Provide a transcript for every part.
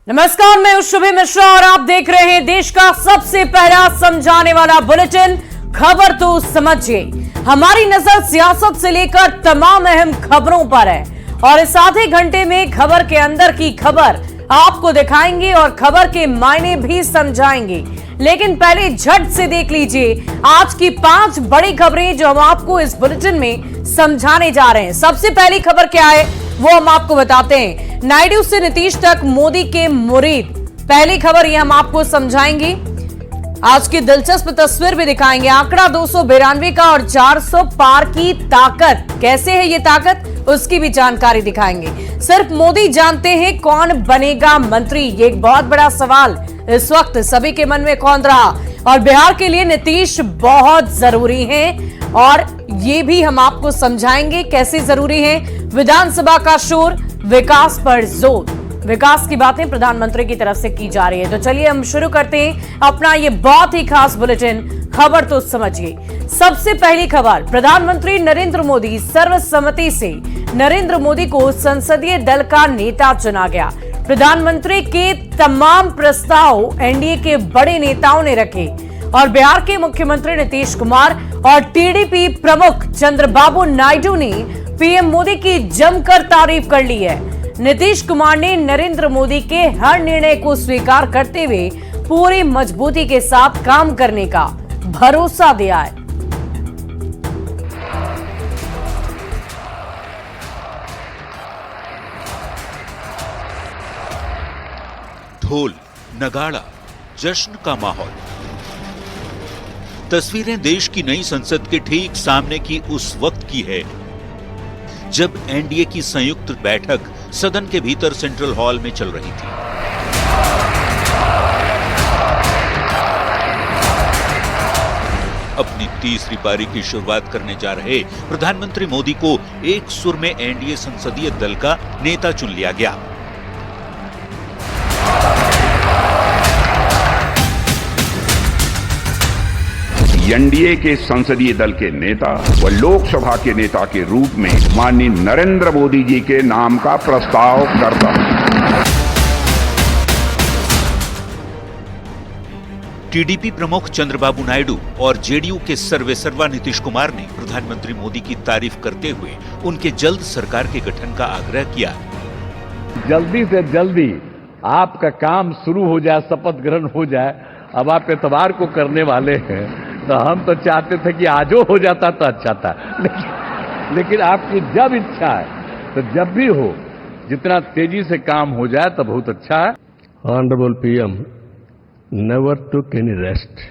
नमस्कार, मैं हूं शुभी मिश्रा और आप देख रहे हैं देश का सबसे पहला समझाने वाला बुलेटिन खबर तो समझिए। हमारी नजर सियासत से लेकर तमाम अहम खबरों पर है और इस आधे घंटे में खबर के अंदर की खबर आपको दिखाएंगे और खबर के मायने भी समझाएंगे। लेकिन पहले झट से देख लीजिए आज की 5 बड़ी खबरें जो हम आपको इस बुलेटिन में समझाने जा रहे हैं। सबसे पहली खबर क्या है वो हम आपको बताते हैं। नायडू से नीतीश तक मोदी के मुरीद, पहली खबर ये हम आपको समझाएंगे। आज की दिलचस्प तस्वीर भी दिखाएंगे। आंकड़ा 292 का और 400 पार की ताकत, कैसे है ये ताकत उसकी भी जानकारी दिखाएंगे। सिर्फ मोदी जानते हैं कौन बनेगा मंत्री, ये एक बहुत बड़ा सवाल इस वक्त सभी के मन में कौन रहा और बिहार के लिए नीतीश बहुत जरूरी हैं और ये भी हम आपको समझाएंगे कैसे जरूरी है। विधानसभा का शोर, विकास पर जोर, विकास की बातें प्रधानमंत्री की तरफ से की जा रही है। तो चलिए हम शुरू करते हैं अपना ये बहुत ही खास बुलेटिन खबर तो समझिए। सबसे पहली खबर, प्रधानमंत्री नरेंद्र मोदी सर्वसम्मति से नरेंद्र मोदी को संसदीय दल का नेता चुना गया। प्रधानमंत्री के तमाम प्रस्ताव एनडीए के बड़े नेताओं ने रखे और बिहार के मुख्यमंत्री नीतीश कुमार और टीडीपी प्रमुख चंद्रबाबू नायडू ने पीएम मोदी की जमकर तारीफ कर ली है। नीतीश कुमार ने नरेंद्र मोदी के हर निर्णय को स्वीकार करते हुए पूरी मजबूती के साथ काम करने का भरोसा दिया है। ढोल, नगाड़ा, जश्न का माहौल। तस्वीरें देश की नई संसद के ठीक सामने की उस वक्त की है जब एनडीए की संयुक्त बैठक सदन के भीतर सेंट्रल हॉल में चल रही थी। अपनी तीसरी पारी की शुरुआत करने जा रहे प्रधानमंत्री मोदी को एक सुर में एनडीए संसदीय दल का नेता चुन लिया गया। एनडीए के संसदीय दल के नेता व लोकसभा के नेता के रूप में माननीय नरेंद्र मोदी जी के नाम का प्रस्ताव करता हूं। टीडीपी प्रमुख चंद्रबाबू नायडू और जेडीयू के सर्वेसर्वा नीतीश कुमार ने प्रधानमंत्री मोदी की तारीफ करते हुए उनके जल्द सरकार के गठन का आग्रह किया। जल्दी से जल्दी आपका काम शुरू हो जाए, शपथ ग्रहण हो जाए। अब आप एतवार को करने वाले हैं तो हम तो चाहते थे कि आजो हो जाता तो अच्छा था, लेकिन आपकी जब इच्छा है तो जब भी हो, जितना तेजी से काम हो जाए तो बहुत अच्छा है। Honourable PM never took any rest,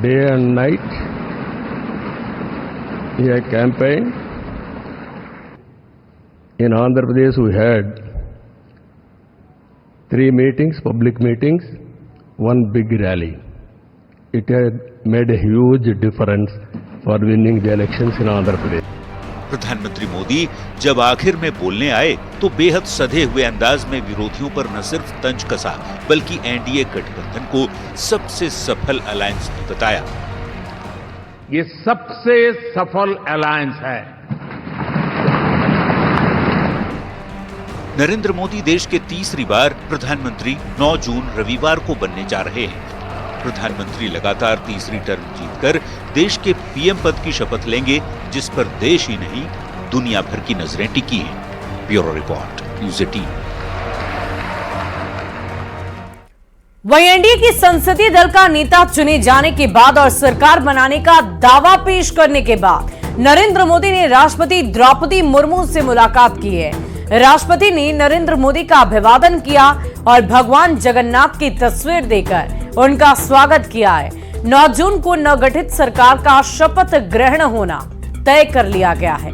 day and night ये campaign in Andhra Pradesh we had 3 meetings, public meetings, 1 big rally. It had made a huge difference for winning the elections in Andhra Pradesh. प्रधानमंत्री मोदी जब आखिर में बोलने आए तो बेहद सधे हुए अंदाज में विरोधियों पर न सिर्फ तंज कसा बल्कि एनडीए गठबंधन को सबसे सफल अलायंस भी बताया। ये सबसे सफल अलायंस है। नरेंद्र मोदी देश के तीसरी बार प्रधानमंत्री 9 जून रविवार को बनने जा रहे हैं। प्रधानमंत्री लगातार तीसरी टर्म जीतकर देश के पीएम पद की शपथ लेंगे, जिस पर देश ही नहीं दुनिया भर की नजरें टिकी हैं। Bureau report, news 18। वहीं एनडीए की संसदीय दल का नेता चुने जाने के बाद और सरकार बनाने का दावा पेश करने के बाद नरेंद्र मोदी ने राष्ट्रपति द्रौपदी मुर्मू से मुलाकात की है। राष्ट्रपति ने नरेंद्र मोदी का अभिवादन किया और भगवान जगन्नाथ की तस्वीर देकर उनका स्वागत किया है। 9 जून को नवगठित सरकार का शपथ ग्रहण होना तय कर लिया गया है।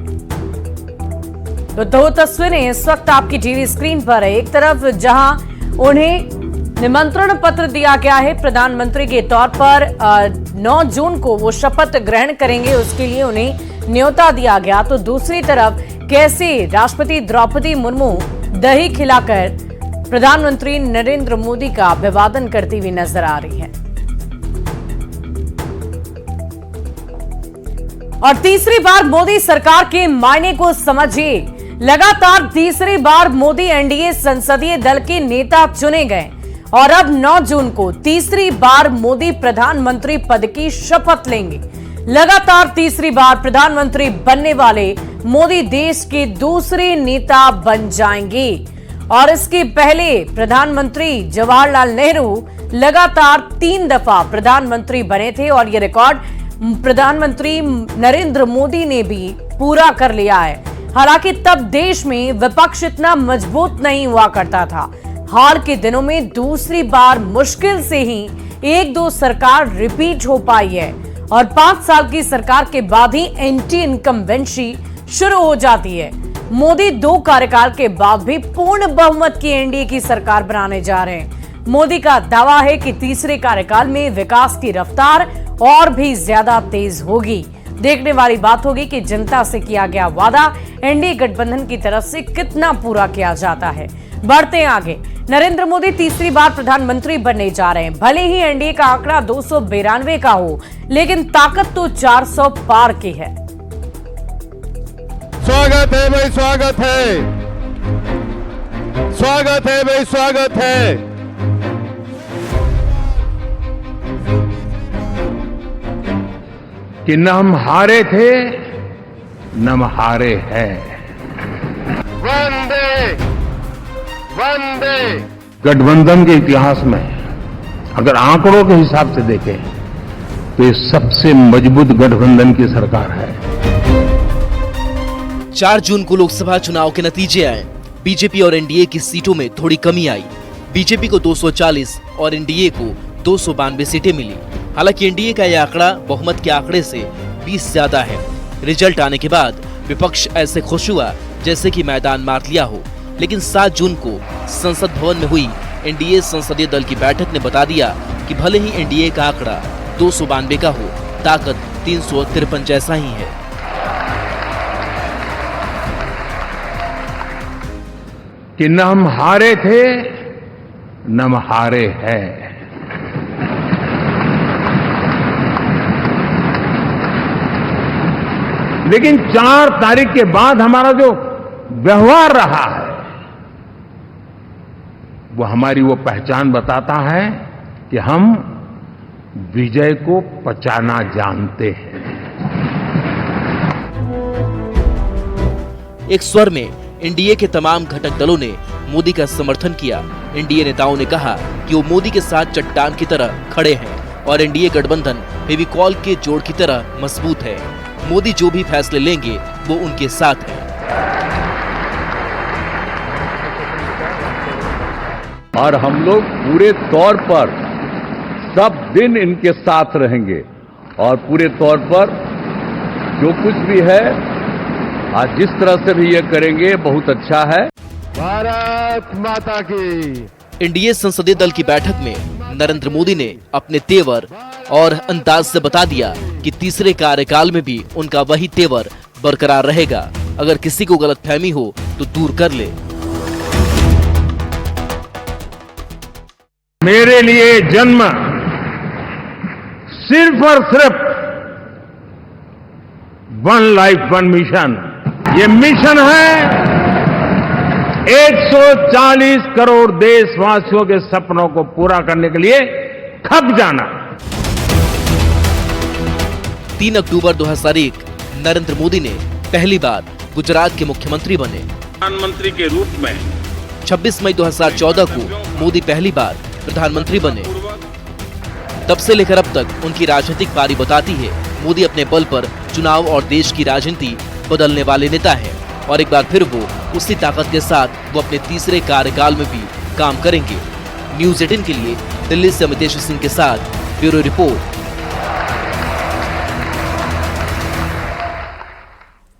तो 2 तस्वीरें इस वक्त आपकी टीवी स्क्रीन पर है। एक तरफ जहां उन्हें निमंत्रण पत्र दिया गया है प्रधानमंत्री के तौर पर, 9 जून को वो शपथ ग्रहण करेंगे, उसके लिए उन्हें न्योता दिया गया। तो दूसरी तरफ कैसे राष्ट्रपति द्रौपदी मुर्मू दही खिलाकर प्रधानमंत्री नरेंद्र मोदी का अभिवादन करती हुई नजर आ रही है। और तीसरी बार मोदी सरकार के मायने को समझिए। लगातार तीसरी बार मोदी एनडीए संसदीय दल के नेता चुने गए और अब 9 जून को तीसरी बार मोदी प्रधानमंत्री पद की शपथ लेंगे। लगातार तीसरी बार प्रधानमंत्री बनने वाले मोदी देश के दूसरे नेता बन जाएंगे और इसके पहले प्रधानमंत्री जवाहरलाल नेहरू लगातार 3 दफा प्रधानमंत्री बने थे और यह रिकॉर्ड प्रधानमंत्री नरेंद्र मोदी ने भी पूरा कर लिया है। हालांकि तब देश में विपक्ष इतना मजबूत नहीं हुआ करता था। हाल के दिनों में दूसरी बार मुश्किल से ही 1-2 सरकार रिपीट हो पाई है और 5 साल की सरकार के बाद ही एंटी इनकम्बेंसी शुरू हो जाती है। मोदी 2 कार्यकाल के बाद भी पूर्ण बहुमत की एनडीए की सरकार बनाने जा रहे हैं। मोदी का दावा है कि तीसरे कार्यकाल में विकास की रफ्तार और भी ज्यादा तेज होगी। देखने वाली बात होगी कि जनता से किया गया वादा एनडीए गठबंधन की तरफ से कितना पूरा किया जाता है। बढ़ते आगे, नरेंद्र मोदी तीसरी बार प्रधानमंत्री बनने जा रहे हैं। भले ही एनडीए का आंकड़ा 292 का हो, लेकिन ताकत तो 400 पार की है। स्वागत है भाई, स्वागत है, स्वागत है भाई, स्वागत है। कि न हम हारे थे न हम हारे हैं। वंदे वंदे। गठबंधन के इतिहास में अगर आंकड़ों के हिसाब से देखें तो ये सबसे मजबूत गठबंधन की सरकार है। 4 जून को लोकसभा चुनाव के नतीजे आए। बीजेपी और एनडीए की सीटों में थोड़ी कमी आई। बीजेपी को 240 और एनडीए को 292 सीटें मिली। हालांकि एनडीए का यह आंकड़ा बहुमत के आंकड़े से 20 ज्यादा है। रिजल्ट आने के बाद विपक्ष ऐसे खुश हुआ जैसे कि मैदान मार लिया हो। लेकिन 7 जून को संसद भवन में हुई एनडीए संसदीय दल की बैठक ने बता दिया कि भले ही एनडीए का आंकड़ा 292 का हो, ताकत 353 जैसा ही है। कि न हम हारे थे न हम हारे हैं। लेकिन 4 तारीख के बाद हमारा जो व्यवहार रहा है वो हमारी वो पहचान बताता है कि हम विजय को पचाना जानते हैं। एक स्वर में एनडीए के तमाम घटक दलों ने मोदी का समर्थन किया। एनडीए नेताओं ने कहा कि वो मोदी के साथ चट्टान की तरह खड़े हैं और एनडीए गठबंधन फेविकॉल के जोड़ की तरह मजबूत है। मोदी जो भी फैसले लेंगे वो उनके साथ है। और हम लोग पूरे तौर पर सब दिन इनके साथ रहेंगे और पूरे तौर पर जो कुछ भी है आज जिस तरह से भी ये करेंगे बहुत अच्छा है। भारत माता की। एनडीए संसदीय दल की बैठक में नरेंद्र मोदी ने अपने तेवर और अंदाज से बता दिया कि तीसरे कार्यकाल में भी उनका वही तेवर बरकरार रहेगा। अगर किसी को गलतफहमी हो तो दूर कर ले। मेरे लिए जन्म सिर्फ और सिर्फ 1 लाइफ 1 मिशन, ये मिशन है 140 करोड़ देशवासियों के सपनों को पूरा करने के लिए खप जाना। 3 अक्टूबर 2001 नरेंद्र मोदी ने पहली बार गुजरात के मुख्यमंत्री बने। प्रधानमंत्री के रूप में 26 मई 2014 को मोदी पहली बार प्रधानमंत्री बने। तब से लेकर अब तक उनकी राजनीतिक पारी बताती है मोदी अपने बल पर चुनाव और देश की राजनीति बदलने वाले नेता हैं और एक बार फिर वो उसी ताकत के साथ वो अपने तीसरे कार्यकाल में भी काम करेंगे। न्यूज़ 18 के लिए दिल्ली से अमितेश सिंह के साथ ब्यूरो रिपोर्ट।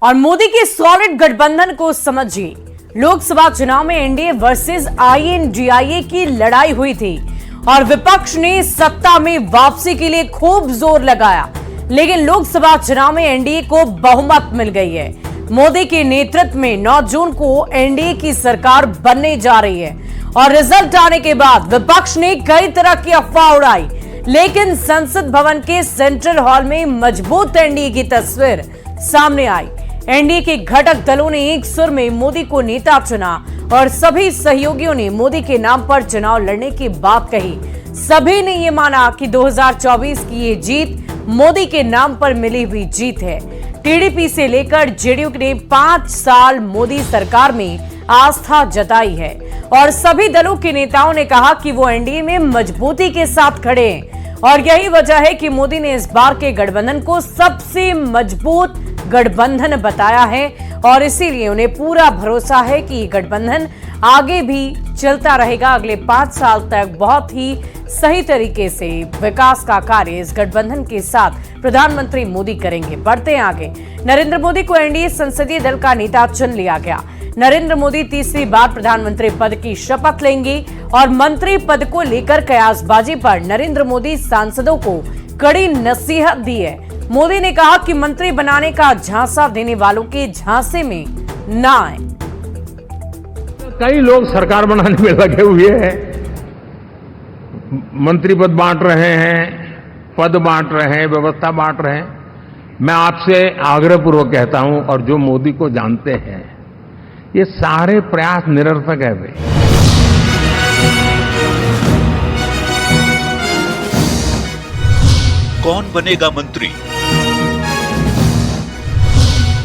और मोदी के सॉलिड गठबंधन को समझिए। लोकसभा चुनाव में एनडीए वर्सेस आईएनडीआईए की लड़ाई हुई थी और विपक्ष ने सत्ता में वापसी के लिए खूब जोर लगाया, लेकिन लोकसभा चुनाव में एनडीए को बहुमत मिल गई है। मोदी के नेतृत्व में 9 जून को एनडीए की सरकार बनने जा रही है और रिजल्ट आने के बाद विपक्ष ने कई तरह की अफवाह उड़ाई, लेकिन संसद भवन के सेंट्रल हॉल में मजबूत एनडीए की तस्वीर सामने आई। एनडीए के घटक दलों ने एक सुर में मोदी को नेता चुना और सभी सहयोगियों ने मोदी के नाम पर चुनाव लड़ने की बात कही। सभी ने ये माना कि 2024 की ये जीत मोदी के नाम पर मिली हुई जीत है। टीडीपी से लेकर जेडीयू ने 5 साल मोदी सरकार में आस्था जताई है और सभी दलों के नेताओं ने कहा कि वो एनडीए में मजबूती के साथ खड़े हैं और यही वजह है कि मोदी ने इस बार के गठबंधन को सबसे मजबूत गठबंधन बताया है और इसीलिए उन्हें पूरा भरोसा है कि गठबंधन आगे भी चलता रहेगा। अगले 5 साल तक बहुत ही सही तरीके से विकास का कार्य इस गठबंधन के साथ प्रधानमंत्री मोदी करेंगे। बढ़ते हैं आगे। नरेंद्र मोदी को एनडीए संसदीय दल का नेता चुन लिया गया। नरेंद्र मोदी तीसरी बार प्रधानमंत्री पद की शपथ लेंगे और मंत्री पद को लेकर कयासबाजी पर नरेंद्र मोदी सांसदों को कड़ी नसीहत दी है। मोदी ने कहा कि मंत्री बनाने का झांसा देने वालों के झांसे में ना आए। कई लोग सरकार बनाने में लगे हुए हैं, मंत्री पद बांट रहे हैं, पद बांट रहे हैं, व्यवस्था बांट रहे हैं। मैं आपसे आग्रहपूर्वक कहता हूं और जो मोदी को जानते हैं, ये सारे प्रयास निरर्थक है। वे कौन बनेगा मंत्री,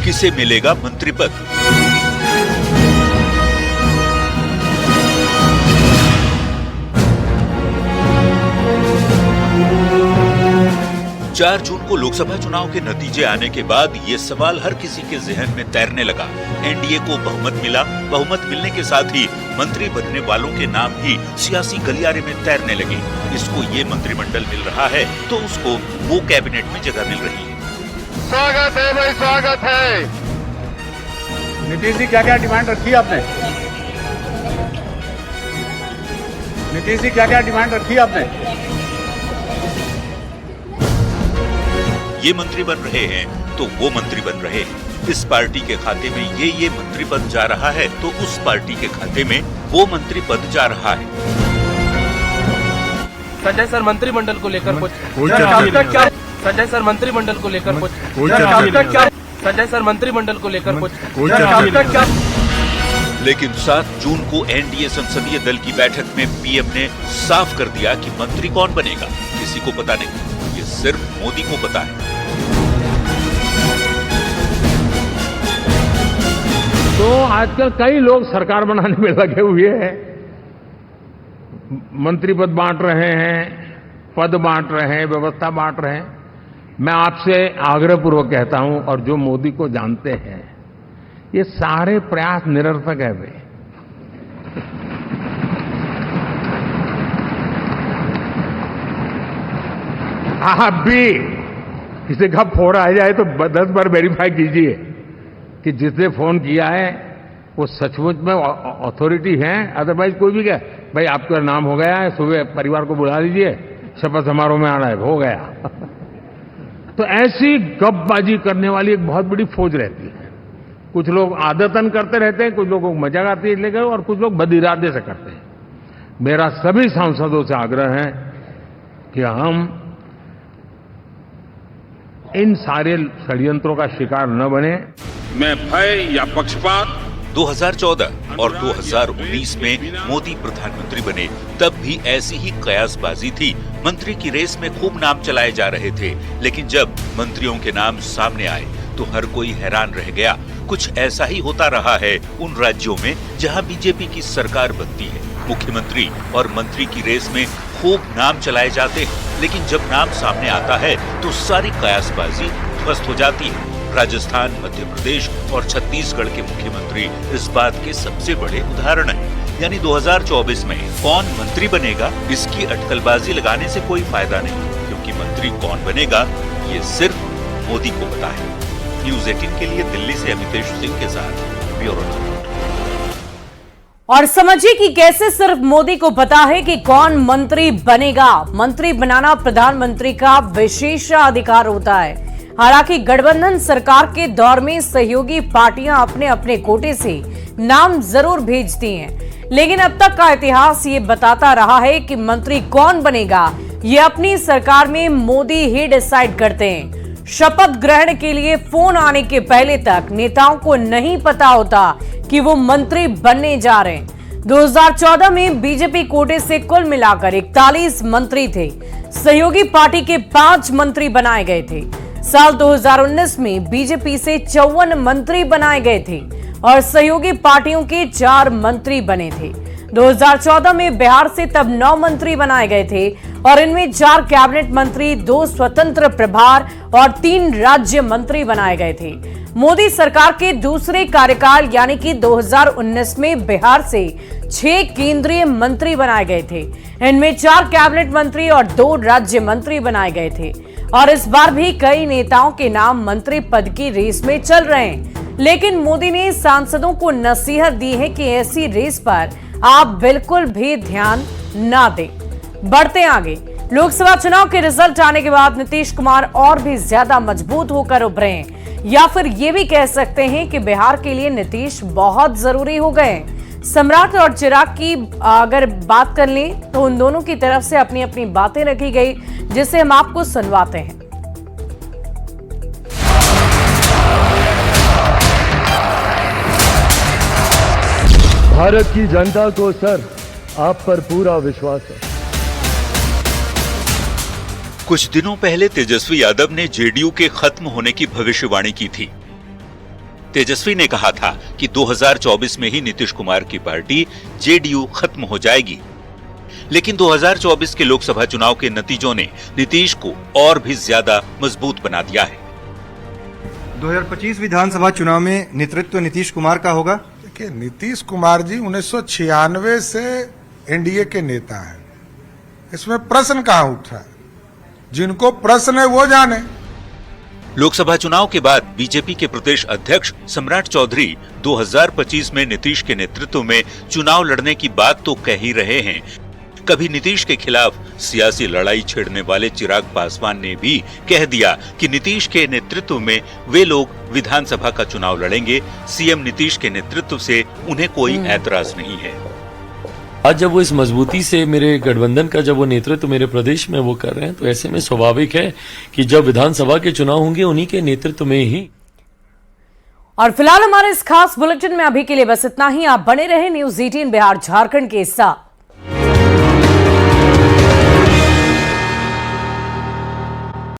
किसे मिलेगा मंत्री पद? चार जून को लोकसभा चुनाव के नतीजे आने के बाद ये सवाल हर किसी के जहन में तैरने लगा। एनडीए को बहुमत मिला, बहुमत मिलने के साथ ही मंत्री बनने वालों के नाम ही सियासी गलियारे में तैरने लगे। इसको ये मंत्रिमंडल मिल रहा है तो उसको वो कैबिनेट में जगह मिल रही है। स्वागत है भाई, स्वागत है। नीतीश जी, क्या क्या डिमांड रखी है आपने? नीतीश जी, क्या क्या डिमांड रखी है आपने? ये मंत्री बन रहे हैं तो वो मंत्री बन रहे हैं। इस पार्टी के खाते में ये मंत्री पद जा रहा है तो उस पार्टी के खाते में वो मंत्री पद जा रहा है। संजय सर, मंत्रिमंडल को लेकर कुछ संजय सर, मंत्रिमंडल को लेकर कुछ संजय सर, मंत्रिमंडल को लेकर कुछ लेकिन 7 जून को एनडीए संसदीय दल की बैठक में पीएम ने साफ कर दिया कि मंत्री कौन बनेगा किसी को पता नहीं, ये सिर्फ मोदी को पता है। तो आजकल कई लोग सरकार बनाने में लगे हुए हैं, मंत्री पद बांट रहे हैं, पद बांट रहे हैं, व्यवस्था बांट रहे हैं। मैं आपसे आग्रहपूर्वक कहता हूं और जो मोदी को जानते हैं, ये सारे प्रयास निरर्थक है। वे आप भी किसी का फोन आ जाए तो 10 बार वेरीफाई कीजिए कि जिसने फोन किया है वो सचमुच में अथॉरिटी है। अदरवाइज कोई भी कहे भाई आपका नाम हो गया है, सुबह परिवार को बुला लीजिए, शपथ समारोह में आना है, हो गया। तो ऐसी गपबाजी करने वाली एक बहुत बड़ी फौज रहती है। कुछ लोग आदतन करते रहते हैं, कुछ लोगों को मजाक आती है लेकर, और कुछ लोग बदइरादे से करते हैं। मेरा सभी सांसदों से आग्रह है कि हम इन सारे षड्यंत्रों का शिकार न बने। में भय या पक्षपात 2014 और 2019 में मोदी प्रधानमंत्री बने तब भी ऐसी ही कयासबाजी थी। मंत्री की रेस में खूब नाम चलाए जा रहे थे, लेकिन जब मंत्रियों के नाम सामने आए तो हर कोई हैरान रह गया। कुछ ऐसा ही होता रहा है उन राज्यों में जहां बीजेपी की सरकार बनती है। मुख्यमंत्री और मंत्री की रेस में खूब नाम चलाए जाते हैं, लेकिन जब नाम सामने आता है तो सारी कयासबाजी ध्वस्त हो जाती है। राजस्थान, मध्य प्रदेश और छत्तीसगढ़ के मुख्यमंत्री इस बात के सबसे बड़े उदाहरण हैं। यानी 2024 में कौन मंत्री बनेगा, इसकी अटकलबाजी लगाने से कोई फायदा नहीं, क्योंकि मंत्री कौन बनेगा ये सिर्फ मोदी को पता है। न्यूज़ 18 के लिए दिल्ली से अमितेश सिंह के साथ ब्यूरो रिपोर्ट। और समझिए कि कैसे सिर्फ मोदी को पता है कि कौन मंत्री बनेगा। मंत्री बनाना प्रधानमंत्री का विशेषाधिकार होता है। हालांकि गठबंधन सरकार के दौर में सहयोगी पार्टियां अपने अपने कोटे से नाम जरूर भेजती हैं, लेकिन अब तक का इतिहास ये बताता रहा है कि मंत्री कौन बनेगा ये अपनी सरकार में मोदी ही डिसाइड करते हैं। शपथ ग्रहण के लिए फोन आने के पहले तक नेताओं को नहीं पता होता कि वो मंत्री बनने जा रहे हैं। 2014 में बीजेपी कोटे से कुल मिलाकर 41 मंत्री थे। सहयोगी पार्टी के 5 मंत्री बनाए गए थे। साल 2019 में बीजेपी से 54 मंत्री बनाए गए थे और सहयोगी पार्टियों के 4 मंत्री बने थे। 2014 में बिहार से तब 9 मंत्री बनाए गए थे और इनमें 4 कैबिनेट मंत्री, 2 स्वतंत्र प्रभार और 3 राज्य मंत्री बनाए गए थे। मोदी सरकार के दूसरे कार्यकाल यानी कि 2019 में बिहार से 6 केंद्रीय मंत्री बनाए गए थे। इनमें 4 कैबिनेट मंत्री और 2 राज्य मंत्री बनाए गए थे और इस बार भी कई नेताओं के नाम मंत्री पद की रेस में चल रहे हैं। लेकिन मोदी ने सांसदों को नसीहत दी है कि ऐसी रेस पर आप बिल्कुल भी ध्यान ना दें। बढ़ते आगे, लोकसभा चुनाव के रिजल्ट आने के बाद नीतीश कुमार और भी ज्यादा मजबूत होकर उभरे हैं, या फिर ये भी कह सकते हैं कि बिहार के लिए नीतीश बहुत जरूरी हो गए। सम्राट और चिराग की अगर बात कर लें तो उन दोनों की तरफ से अपनी अपनी बातें रखी गई, जिसे हम आपको सुनवाते हैं। भारत की जनता को सर आप पर पूरा विश्वास है। कुछ दिनों पहले तेजस्वी यादव ने जेडीयू के खत्म होने की भविष्यवाणी की थी। तेजस्वी ने कहा था कि 2024 में ही नीतीश कुमार की पार्टी जेडीयू खत्म हो जाएगी। लेकिन 2024 के लोकसभा चुनाव के नतीजों ने नीतीश को और भी ज्यादा मजबूत बना दिया है। 2025 विधानसभा चुनाव में नेतृत्व नीतीश कुमार का होगा। देखिए, नीतीश कुमार जी 1996 से एनडीए के नेता हैं। इसमें प्रश्न कहां उठ रहा है? जिनको प्रश्न है वो जाने। लोकसभा चुनाव के बाद बीजेपी के प्रदेश अध्यक्ष सम्राट चौधरी 2025 में नीतीश के नेतृत्व में चुनाव लड़ने की बात तो कह ही रहे हैं। कभी नीतीश के खिलाफ सियासी लड़ाई छेड़ने वाले चिराग पासवान ने भी कह दिया कि नीतीश के नेतृत्व में वे लोग विधानसभा का चुनाव लड़ेंगे। सीएम नीतीश के नेतृत्व से उन्हें कोई ऐतराज नहीं है। आज जब वो इस मजबूती से मेरे गठबंधन का जब वो नेतृत्व मेरे प्रदेश में वो कर रहे हैं, तो ऐसे में स्वाभाविक है कि जब विधानसभा के चुनाव होंगे उन्हीं के नेतृत्व में ही। और फिलहाल हमारे इस खास बुलेटिन में अभी के लिए बस इतना ही। आप बने रहे न्यूज़ 18 बिहार झारखंड के साथ।